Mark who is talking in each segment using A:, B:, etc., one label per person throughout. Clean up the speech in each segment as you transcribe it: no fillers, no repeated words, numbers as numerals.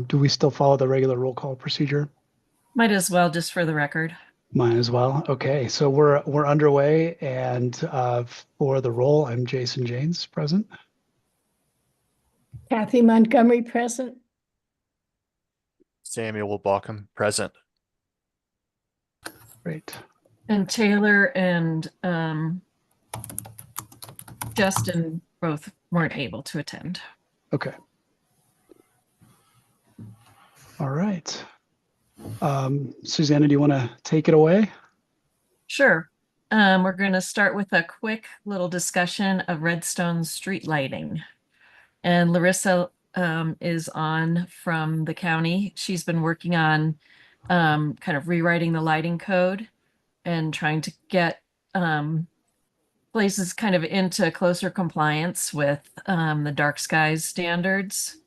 A: Do we still follow the regular roll call procedure?
B: Might as well, just for the record.
A: Mine as well. Okay, so we're underway, and for the roll, I'm Jason James, present.
C: Kathy Montgomery present.
D: Samuel Balcom, present.
A: Great.
B: And Taylor and Justin both weren't able to attend.
A: Okay. All right. Susanna, do you want to take it away?
B: Sure. We're going to start with a quick little discussion of Redstone street lighting. And Larissa is on from the county. She's been working on kind of rewriting the lighting code and trying to get places kind of into closer compliance with the dark skies standards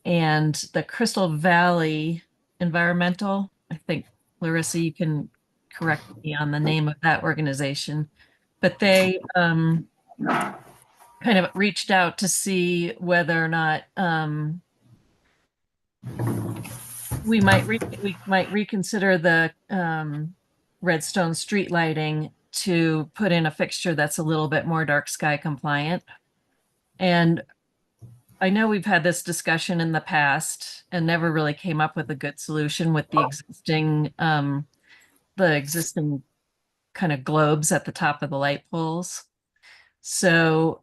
B: and the Crystal Valley Environmental. I think, Larissa, you can correct me on the name of that organization, but they kind of reached out to see whether or not we might reconsider the Redstone street lighting to put in a fixture that's a little bit more dark sky compliant. And I know we've had this discussion in the past and never really came up with a good solution with the existing kind of globes at the top of the light poles. So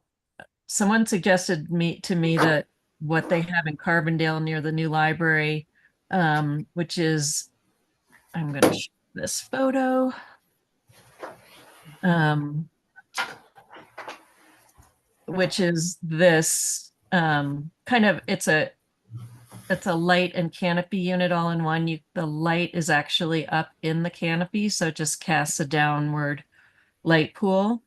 B: someone suggested to me that what they have in Carbondale near the new library, which is, I'm going to show this photo. Which is this kind of, it's a light and canopy unit all in one. The light is actually up in the canopy, so it just casts a downward light pool,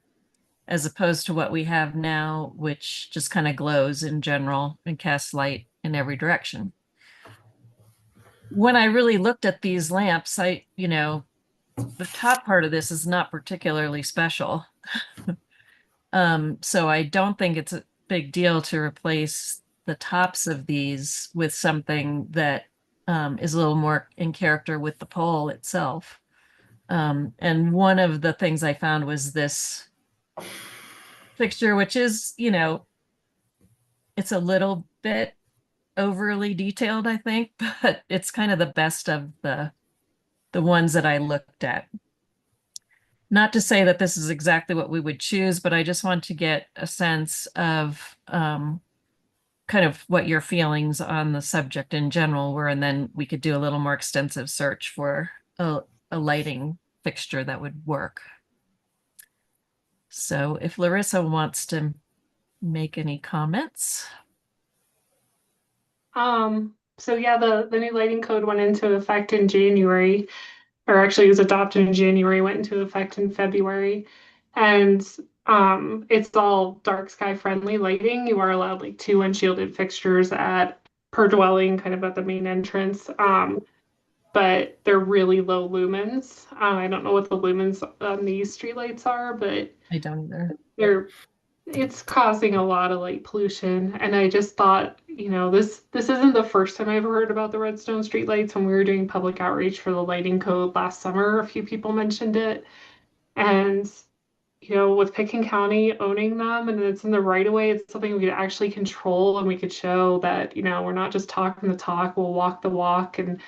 B: as opposed to what we have now, which just kind of glows in general and casts light in every direction. When I really looked at these lamps, the top part of this is not particularly special. So I don't think it's a big deal to replace the tops of these with something that is a little more in character with the pole itself. And one of the things I found was this fixture, which is, it's a little bit overly detailed, I think, but it's kind of the best of the ones that I looked at. Not to say that this is exactly what we would choose, but I just want to get a sense of kind of what your feelings on the subject in general were, and then we could do a little more extensive search for a lighting fixture that would work. So if Larissa wants to make any comments.
E: So yeah, the new lighting code went into effect in January, or actually it was adopted in January, went into effect in February. And it's all dark sky friendly lighting. You are allowed like 2 unshielded fixtures at per dwelling, kind of at the main entrance. But they're really low lumens. I don't know what the lumens on these streetlights are, but
B: I don't either.
E: It's causing a lot of light pollution. And I just thought, this isn't the first time I ever heard about the Redstone streetlights. When we were doing public outreach for the lighting code last summer, a few people mentioned it. And with Picken County owning them and it's in the right of way, it's something we could actually control, and we could show that, we're not just talking the talk, we'll walk the walk. And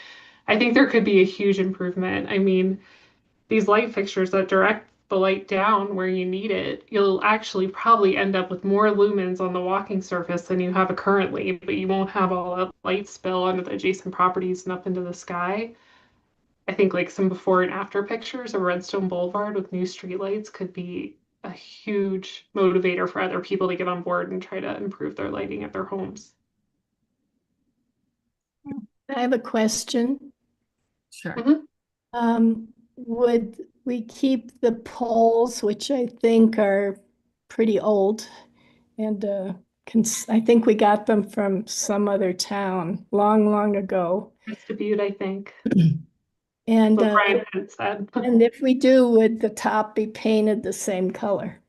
E: I think there could be a huge improvement. I mean, these light fixtures that direct the light down where you need it, you'll actually probably end up with more lumens on the walking surface than you have currently, but you won't have all that light spill onto the adjacent properties and up into the sky. I think like some before and after pictures of Redstone Boulevard with new streetlights could be a huge motivator for other people to get on board and try to improve their lighting at their homes.
C: I have a question.
B: Sure.
C: Would we keep the poles, which I think are pretty old, and I think we got them from some other town long, long ago.
E: It's Dubuque, I think.
C: And
E: what Brian had said.
C: And if we do, would the top be painted the same color?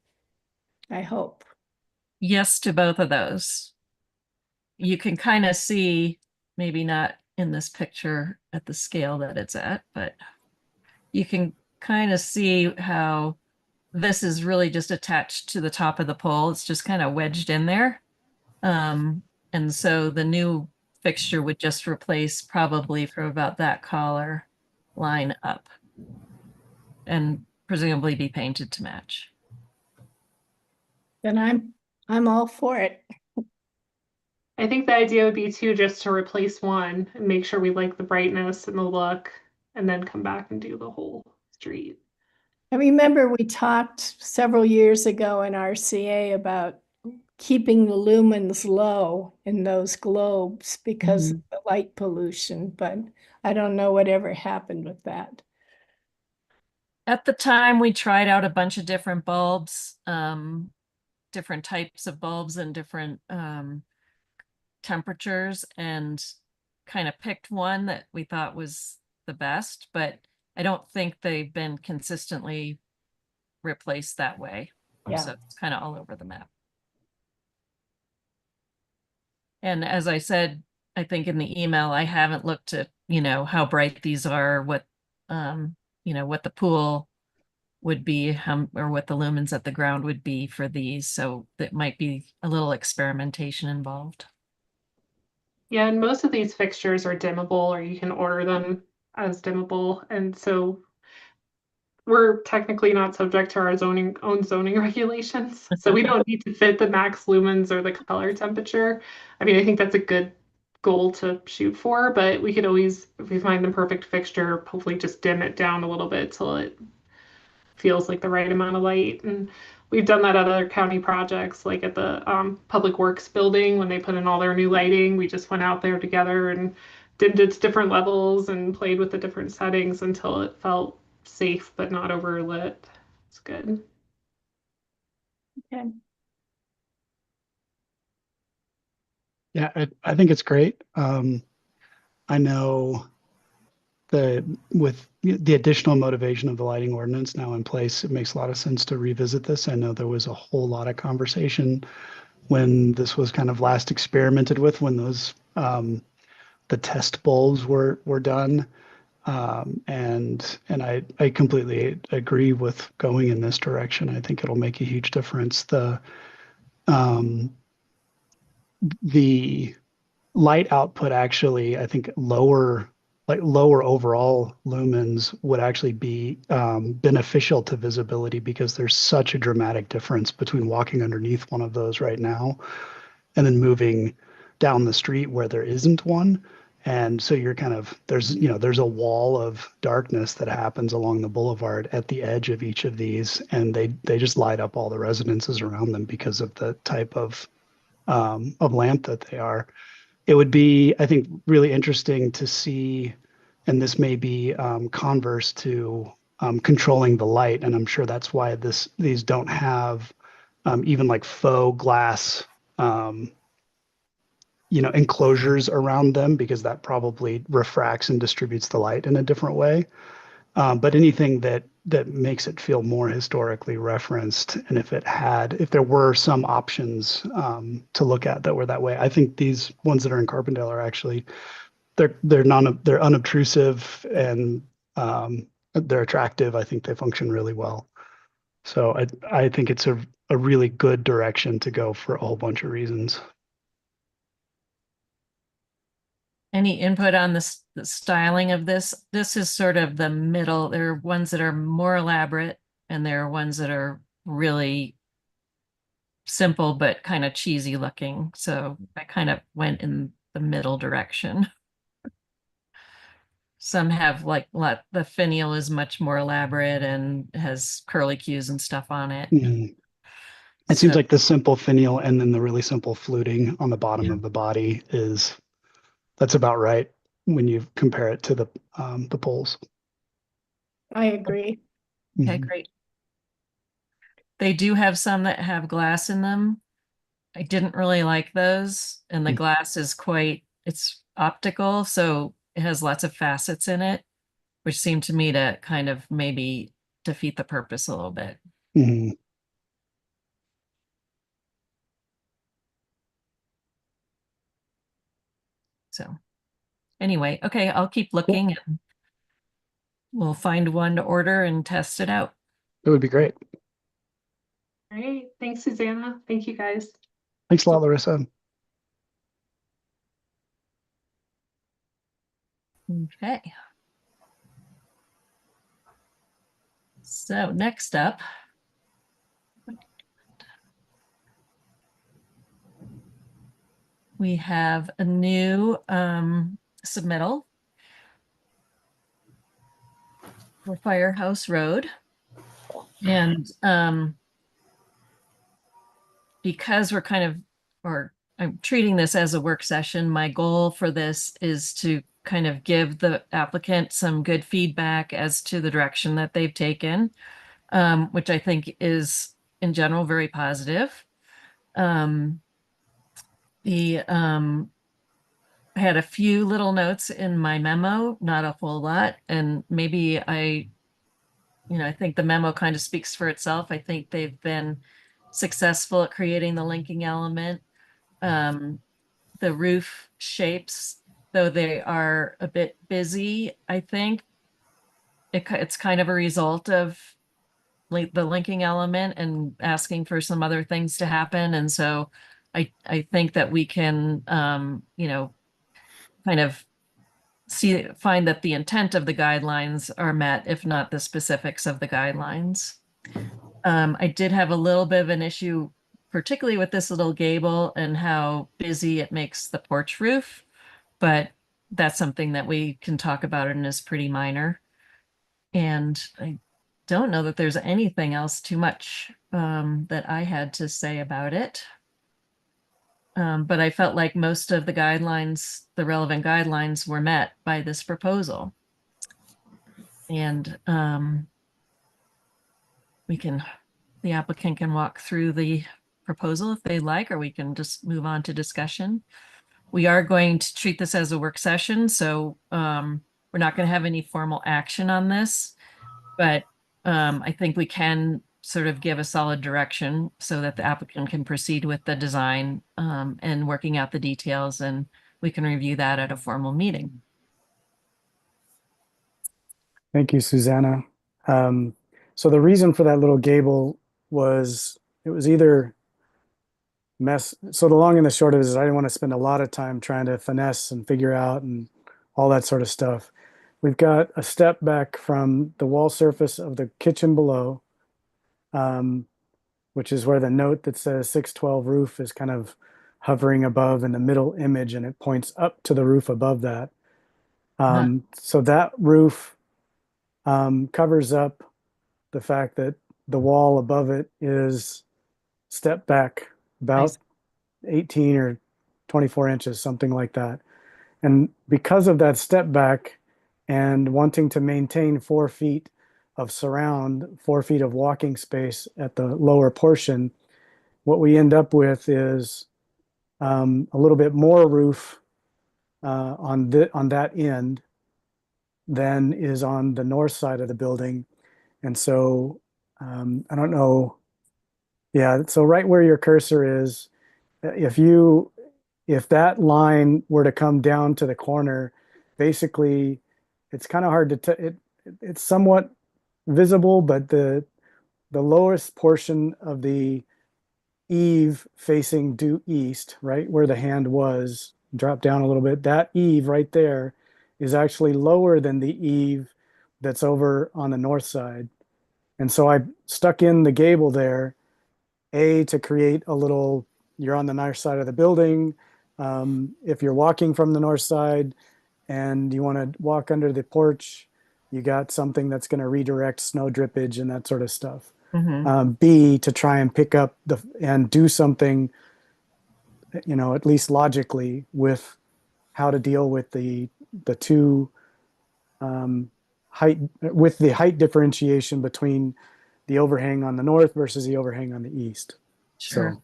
C: I hope.
B: Yes to both of those. You can kind of see, maybe not in this picture at the scale that it's at, but you can kind of see how this is really just attached to the top of the pole. It's just kind of wedged in there. And so the new fixture would just replace probably from about that collar line up and presumably be painted to match.
C: Then I'm all for it.
E: I think the idea would be too just to replace one and make sure we like the brightness and the look, and then come back and do the whole street.
C: I remember we talked several years ago in RCA about keeping the lumens low in those globes because of the light pollution, but I don't know whatever happened with that.
B: At the time, we tried out a bunch of different bulbs, different types of bulbs and different temperatures, and kind of picked one that we thought was the best, but I don't think they've been consistently replaced that way.
C: Yeah.
B: So it's kind of all over the map. And as I said, I think in the email, I haven't looked at, how bright these are, what, what the pool would be, or what the lumens at the ground would be for these. So that might be a little experimentation involved.
E: Yeah, and most of these fixtures are dimmable, or you can order them as dimmable. And so we're technically not subject to our own zoning regulations. So we don't need to fit the max lumens or the color temperature. I mean, I think that's a good goal to shoot for, but we could always, if we find the perfect fixture, hopefully just dim it down a little bit till it feels like the right amount of light. And we've done that at other county projects, like at the Public Works building when they put in all their new lighting. We just went out there together and dimmed its different levels and played with the different settings until it felt safe but not overlit. It's good.
C: Okay.
A: Yeah, I think it's great. I know with the additional motivation of the lighting ordinance now in place, it makes a lot of sense to revisit this. I know there was a whole lot of conversation when this was kind of last experimented with, when those the test bulbs were done. And I completely agree with going in this direction. I think it'll make a huge difference. The light output actually, I think lower overall lumens would actually be beneficial to visibility because there's such a dramatic difference between walking underneath one of those right now and then moving down the street where there isn't one. And so you're kind of there's a wall of darkness that happens along the boulevard at the edge of each of these, and they just light up all the residences around them because of the type of lamp that they are. It would be, I think, really interesting to see, and this may be converse to controlling the light, and I'm sure that's why these don't have even like faux glass, enclosures around them, because that probably refracts and distributes the light in a different way. But anything that makes it feel more historically referenced, and if there were some options to look at that were that way, I think these ones that are in Carbondale are actually they're unobtrusive, and they're attractive. I think they function really well. So I think it's a really good direction to go for a whole bunch of reasons.
B: Any input on the styling of this? This is sort of the middle. There are ones that are more elaborate, and there are ones that are really simple but kind of cheesy looking. So I kind of went in the middle direction. Some have the finial is much more elaborate and has curly cues and stuff on it.
A: Mhm. It seems
B: So
A: like the simple finial and then the really simple fluting on the bottom
B: yeah.
A: of the body that's about right when you compare it to the poles.
C: I agree.
B: Okay,
A: Mhm.
B: great. They do have some that have glass in them. I didn't really like those, and the
A: Mhm.
B: glass is it's optical, so it has lots of facets in it, which seemed to me to kind of maybe defeat the purpose a little bit.
A: Mhm.
B: So anyway, okay, I'll keep looking and we'll find one to order and test it out.
A: It would be great.
E: Great. Thanks, Susanna. Thank you, guys.
A: Thanks a lot, Larissa.
B: Okay. So next up, we have a new submittal for Firehouse Road. And because we're kind of, or I'm treating this as a work session, my goal for this is to kind of give the applicant some good feedback as to the direction that they've taken, which I think is in general very positive. I had a few little notes in my memo, not a whole lot, and maybe I think the memo kind of speaks for itself. I think they've been successful at creating the linking element. The roof shapes, though they are a bit busy, I think it's kind of a result of the linking element and asking for some other things to happen. And so I think that we can, kind of find that the intent of the guidelines are met, if not the specifics of the guidelines. I did have a little bit of an issue, particularly with this little gable and how busy it makes the porch roof, but that's something that we can talk about and is pretty minor. And I don't know that there's anything else too much that I had to say about it. But I felt like most of the guidelines, the relevant guidelines, were met by this proposal. And the applicant can walk through the proposal if they like, or we can just move on to discussion. We are going to treat this as a work session, so we're not going to have any formal action on this, but I think we can sort of give a solid direction so that the applicant can proceed with the design and working out the details, and we can review that at a formal meeting.
D: Thank you, Susanna. So the reason for that little gable was it was either mess. So the long and the short of it is I didn't want to spend a lot of time trying to finesse and figure out and all that sort of stuff. We've got a step back from the wall surface of the kitchen below, which is where the note that says 612 roof is kind of hovering above in the middle image, and it points up to the roof above that. So that roof covers up the fact that the wall above it is stepped back about 18 or 24 inches, something like that. And because of that step back and wanting to maintain 4 feet of surround, 4 feet of walking space at the lower portion, what we end up with is a little bit more roof on that end than is on the north side of the building. And so I don't know. Yeah, so right where your cursor is, if that line were to come down to the corner, basically it's kind of hard to it's somewhat visible, but the lowest portion of the eave facing due east, right where the hand was, drop down a little bit, that eave right there is actually lower than the eave that's over on the north side. And so I stuck in the gable there, to create a little, you're on the north side of the building. If you're walking from the north side and you want to walk under the porch, you got something that's going to redirect snow drippage and that sort of stuff. B, to try and pick up and do something, at least logically, with how to deal with the two with the height differentiation between the overhang on the north versus the overhang on the east.
B: Sure.
D: So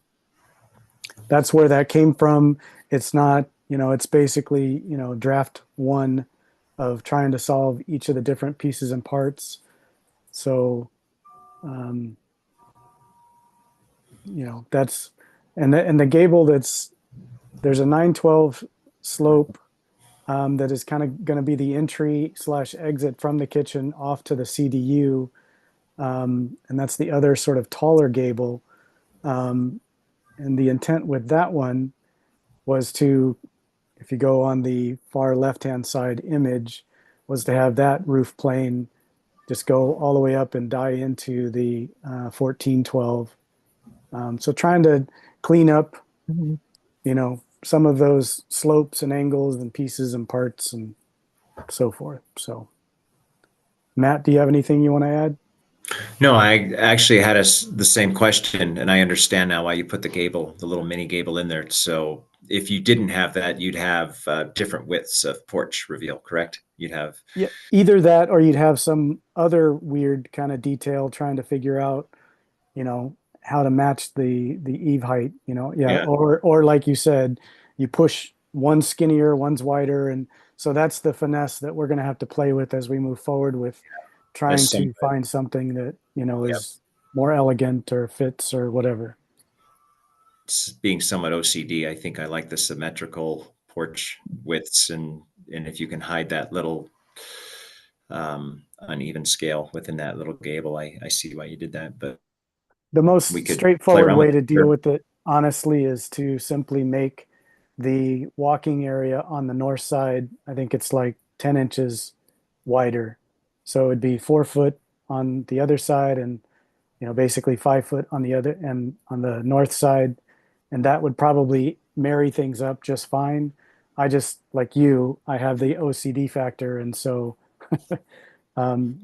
D: that's where that came from. It's not, it's basically, draft one of trying to solve each of the different pieces and parts. So, and the gable there's a 912 slope that is kind of going to be the entry / exit from the kitchen off to the CDU. And that's the other sort of taller gable. And the intent with that one was to, if you go on the far left-hand side image, was to have that roof plane just go all the way up and die into the 1412. So trying to clean up,
B: Mhm.
D: some of those slopes and angles and pieces and parts and so forth. So, Matt, do you have anything you want to add?
F: No, I actually had the same question, and I understand now why you put the little mini gable in there. So if you didn't have that, you'd have different widths of porch reveal, correct? You'd have,
D: Yeah, either that or you'd have some other weird kind of detail trying to figure out, how to match the eave height, yeah,
F: yeah,
D: or like you said, you push one skinnier, one's wider, and so that's the finesse that we're going to have to play with as we move forward with trying
F: as some,
D: to find something that,
F: yep,
D: is more elegant or fits or whatever.
F: being somewhat OCD, I think I like the symmetrical porch widths, and if you can hide that little uneven scale within that little gable, I see why you did that. But
D: The
F: we
D: most
F: could play
D: straightforward
F: around with
D: way
F: it.
D: to deal
F: Sure.
D: with it, honestly, is to simply make the walking area on the north side, I think it's like 10 inches wider. So it'd be 4 foot on the other side and, basically 5 foot on the other and on the north side. And that would probably marry things up just fine. I just, like you, I have the OCD factor. And so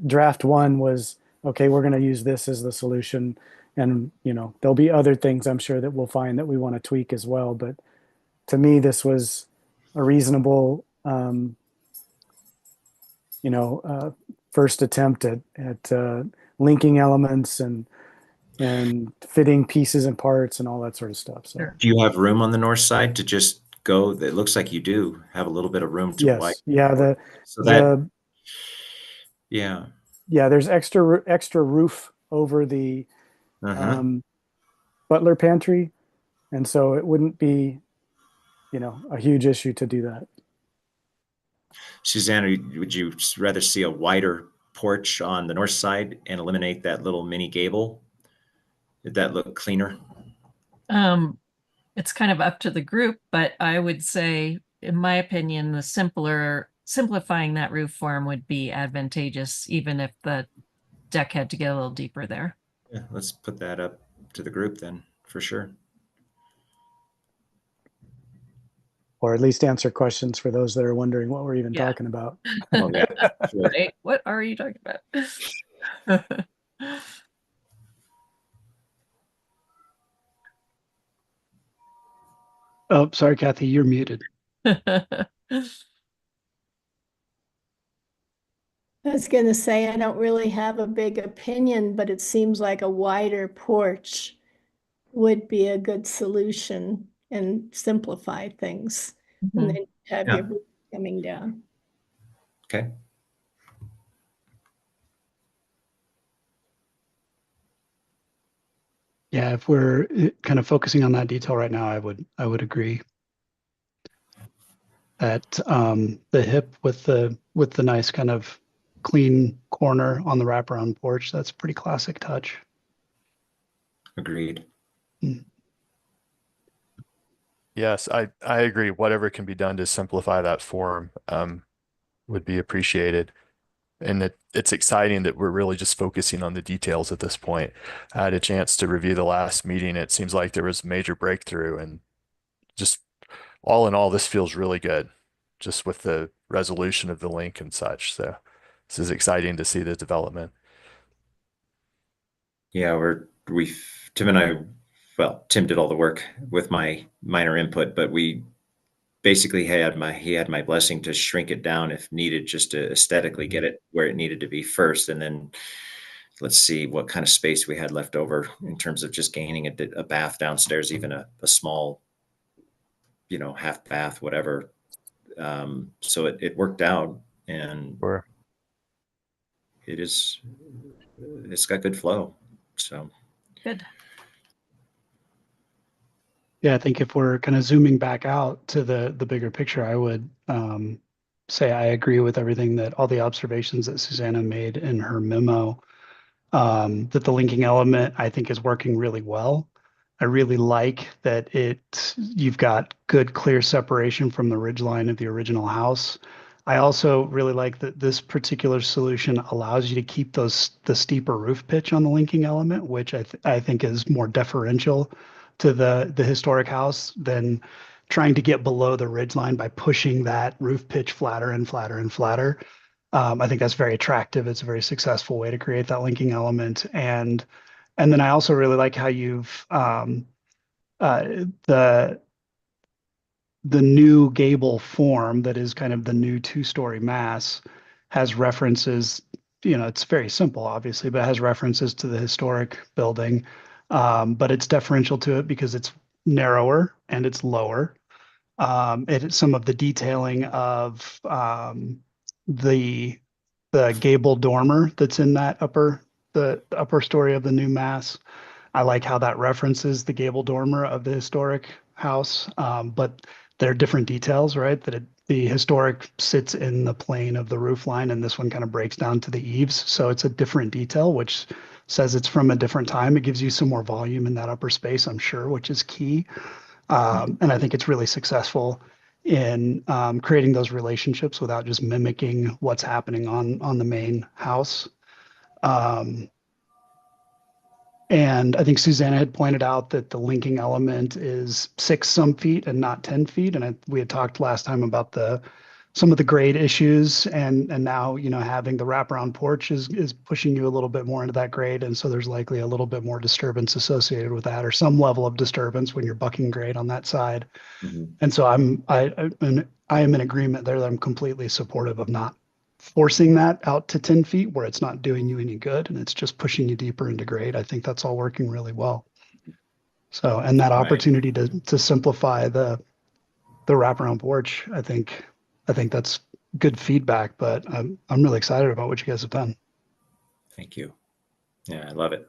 D: draft one was, okay, we're going to use this as the solution. And, there'll be other things I'm sure that we'll find that we want to tweak as well. But to me, this was a reasonable, first attempt at linking elements and fitting pieces and parts and all that sort of stuff. So
B: Sure.
F: Do you have room on the north side to just go? It looks like you do have a little bit of room to widen.
D: yes, yeah,
F: So that,
D: the
F: yeah.
D: yeah, there's extra roof over the
F: Uh-huh.
D: um, butler pantry, and so it wouldn't be, a huge issue to do that.
F: Susanna, would you rather see a wider porch on the north side and eliminate that little mini gable? Did that look cleaner?
B: Um, it's kind of up to the group, but I would say, in my opinion, simplifying that roof form would be advantageous, even if the deck had to get a little deeper there.
F: Yeah, let's put that up to the group then, for sure.
D: Or at least answer questions for those that are wondering what we're even
B: Yeah.
D: talking about.
F: Oh, yeah, sure.
B: Right? What are you talking about?
A: Oh, sorry, Kathy, you're muted.
C: I was going to say, I don't really have a big opinion, but it seems like a wider porch would be a good solution and simplify things. And then have
F: Yeah.
C: your roof coming down.
F: Okay.
A: Yeah, if we're kind of focusing on that detail right now, I would agree that the hip with the nice kind of clean corner on the wraparound porch, that's a pretty classic touch.
F: Agreed.
G: Yes, I agree. Whatever can be done to simplify that form would be appreciated. And it's exciting that we're really just focusing on the details at this point. I had a chance to review the last meeting. It seems like there was a major breakthrough, and just all in all, this feels really good, just with the resolution of the link and such. So this is exciting to see the development.
F: Yeah, Tim and I, well, Tim did all the work with my minor input, but we basically he had my blessing to shrink it down if needed, just to aesthetically get it where it needed to be first. And then let's see what kind of space we had left over in terms of just gaining a bath downstairs, even a small, half bath, whatever. So it worked out, and
G: Or
F: it's got good flow. So
B: Good.
A: Yeah, I think if we're kind of zooming back out to the bigger picture, I would say I agree with everything that all the observations that Susanna made in her memo. That the linking element I think is working really well. I really like that you've got good clear separation from the ridge line of the original house. I also really like that this particular solution allows you to keep the steeper roof pitch on the linking element, which I think is more deferential to the historic house than trying to get below the ridge line by pushing that roof pitch flatter and flatter and flatter. I think that's very attractive. It's a very successful way to create that linking element. And then I also really like how you've the new gable form that is kind of the new two-story mass has references. It's very simple, obviously, but it has references to the historic building. But it's deferential to it because it's narrower and it's lower. Some of the detailing of the the gable dormer that's in that the upper story of the new mass. I like how that references the gable dormer of the historic house, but there are different details, right? The historic sits in the plane of the roof line, and this one kind of breaks down to the eaves. So it's a different detail, which says it's from a different time. It gives you some more volume in that upper space, I'm sure, which is key. And I think it's really successful in creating those relationships without just mimicking what's happening on the main house. Um, and I think Susanna had pointed out that the linking element is six some feet and not 10 feet. And we had talked last time about some of the grade issues, and now having the wraparound porch is pushing you a little bit more into that grade, and so there's likely a little bit more disturbance associated with that, or some level of disturbance when you're bucking grade on that side. And so I am in agreement there that I'm completely supportive of not forcing that out to 10 feet where it's not doing you any good and it's just pushing you deeper into grade. I think that's all working really well. So, and that
F: Right.
A: opportunity to simplify the wraparound porch, I think that's good feedback, but I'm really excited about what you guys have done.
F: Thank you. Yeah, I love it.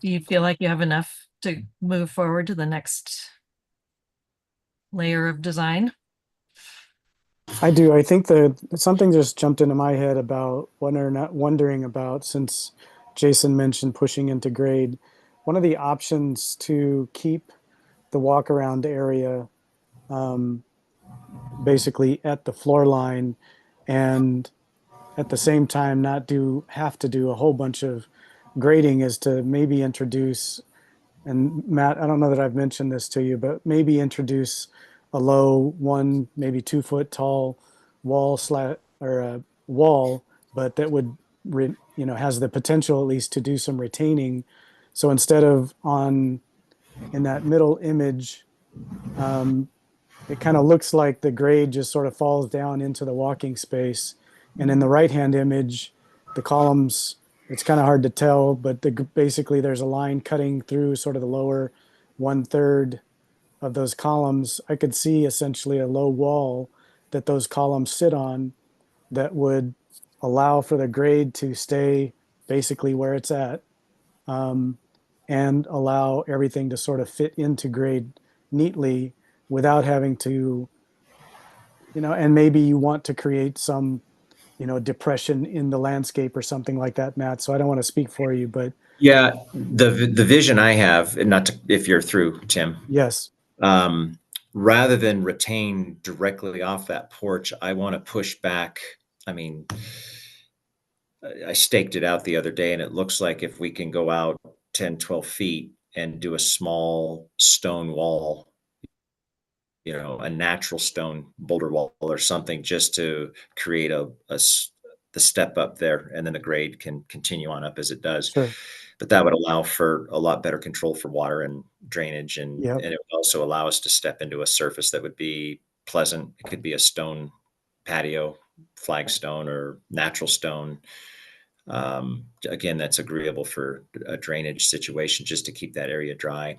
B: Do you feel like you have enough to move forward to the next layer of design?
D: I do. I think that something just jumped into my head about wondering about, since Jason mentioned pushing into grade. One of the options to keep the walk around area basically at the floor line, and at the same time not have to do a whole bunch of grading, is to maybe introduce, and Matt, I don't know that I've mentioned this to you, but maybe introduce a low 1, maybe 2 foot tall or a wall, but that would has the potential at least to do some retaining. So instead of in that middle image, it kind of looks like the grade just sort of falls down into the walking space. And in the right-hand image, the columns, it's kind of hard to tell, but basically there's a line cutting through sort of the lower 1/3 of those columns. I could see essentially a low wall that those columns sit on that would allow for the grade to stay basically where it's at, and allow everything to sort of fit into grade neatly without having to, and maybe you want to create some, depression in the landscape or something like that, Matt. So I don't want to speak for you, but
F: Yeah, the vision I have, and not to, if you're through, Tim,
D: yes,
F: rather than retain directly off that porch, I want to push back. I mean, I staked it out the other day, and it looks like if we can go out 10, 12 feet and do a small stone wall, a natural stone boulder wall or something, just to create the step up there, and then the grade can continue on up as it does.
D: sure.
F: But that would allow for a lot better control for water and drainage, and
D: Yep.
F: it would also allow us to step into a surface that would be pleasant. It could be a stone patio, flagstone, or natural stone. Again, that's agreeable for a drainage situation, just to keep that area dry.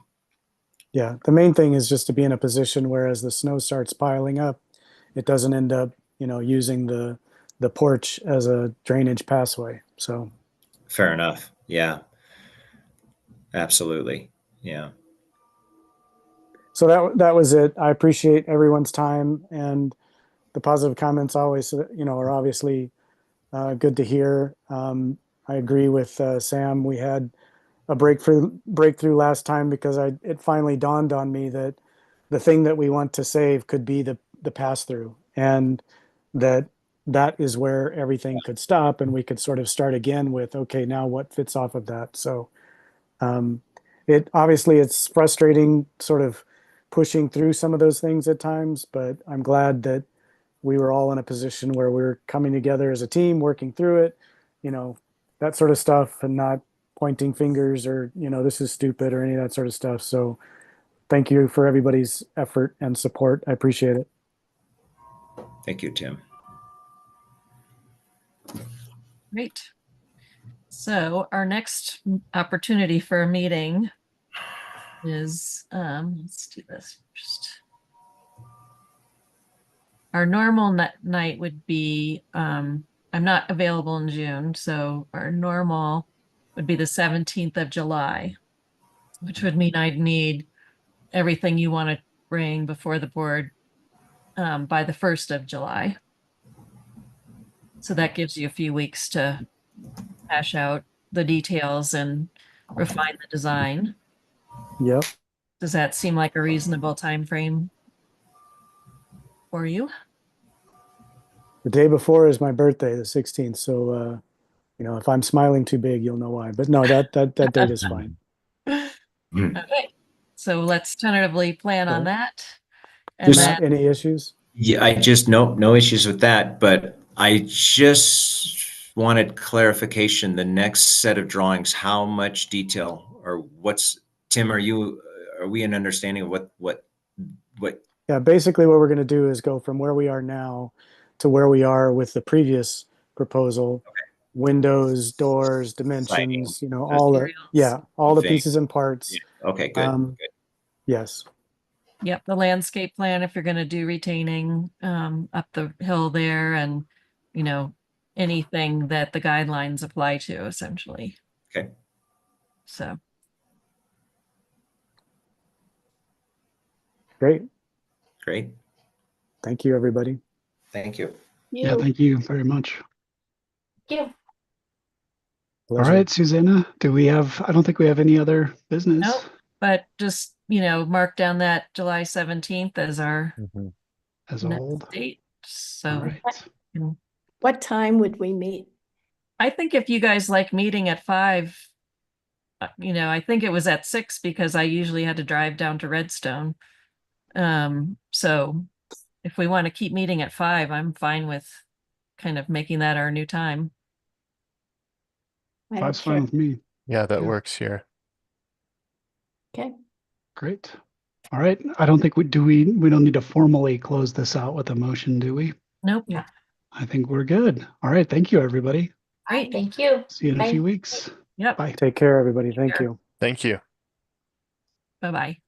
D: Yeah, the main thing is just to be in a position where as the snow starts piling up, it doesn't end up, using the porch as a drainage passway. So
F: Fair enough. Yeah. Absolutely. Yeah.
D: So that was it. I appreciate everyone's time, and the positive comments always, are obviously good to hear. I agree with Sam. We had a breakthrough last time because it finally dawned on me that the thing that we want to save could be the pass through, and that is where everything could stop, and we could sort of start again with, okay, now what fits off of that. So it obviously it's frustrating sort of pushing through some of those things at times, but I'm glad that we were all in a position where we're coming together as a team, working through it, that sort of stuff, and not pointing fingers or, this is stupid or any of that sort of stuff. So thank you for everybody's effort and support. I appreciate it.
F: Thank you, Tim.
B: Great. So our next opportunity for a meeting is, let's do this first. Our normal night would be, I'm not available in June, so our normal would be the 17th of July, which would mean I'd need everything you want to bring before the board by the 1st of July. So that gives you a few weeks to hash out the details and refine the design.
D: Yep.
B: Does that seem like a reasonable time frame for you?
D: The day before is my birthday, the 16th. So, if I'm smiling too big, you'll know why. But no, that date is fine.
B: Okay, so let's tentatively plan on
D: Cool.
B: that. And
F: Just-
B: then,
D: Not any issues?
F: Yeah, I just no issues with that, but I just wanted clarification. The next set of drawings, how much detail or Tim, are we in understanding of what
D: Yeah, basically what we're going to do is go from where we are now to where we are with the previous proposal. Windows, doors, dimensions, all the
B: Materials.
D: pieces and parts.
F: okay, good.
D: Um,
F: Good.
D: Yes.
B: Yep, the landscape plan, if you're gonna do retaining up the hill there, and anything that the guidelines apply to, essentially.
F: Okay.
B: So,
D: Great.
F: Great.
D: Thank you, everybody.
F: Thank you.
A: Yeah, thank you very much.
C: you.
A: All
D: Pleasure.
A: right, Susanna, I don't think we have any other business.
B: nope, but just, mark down that July 17th as our
G: Mhm.
A: As
B: next
A: old.
B: date.
A: All
B: So
A: right.
C: What time would we meet?
B: I think if you guys like meeting at 5, I think it was at 6 because I usually had to drive down to Redstone. So if we want to keep meeting at 5, I'm fine with kind of making that our new time.
C: I don't
A: Five's fine
C: care.
A: with me.
G: Yeah, that
A: Yeah.
G: works here.
C: Okay.
A: Great. All right. I don't think we don't need to formally close this out with a motion, do we?
B: Nope.
A: I think we're good. All right. Thank you, everybody.
B: Great.
C: Thank you.
A: See you in a
C: Bye.
A: few weeks.
B: Yep.
A: Bye.
D: Take care, everybody. Thank
B: care.
D: you.
G: Thank you.
B: Bye-bye.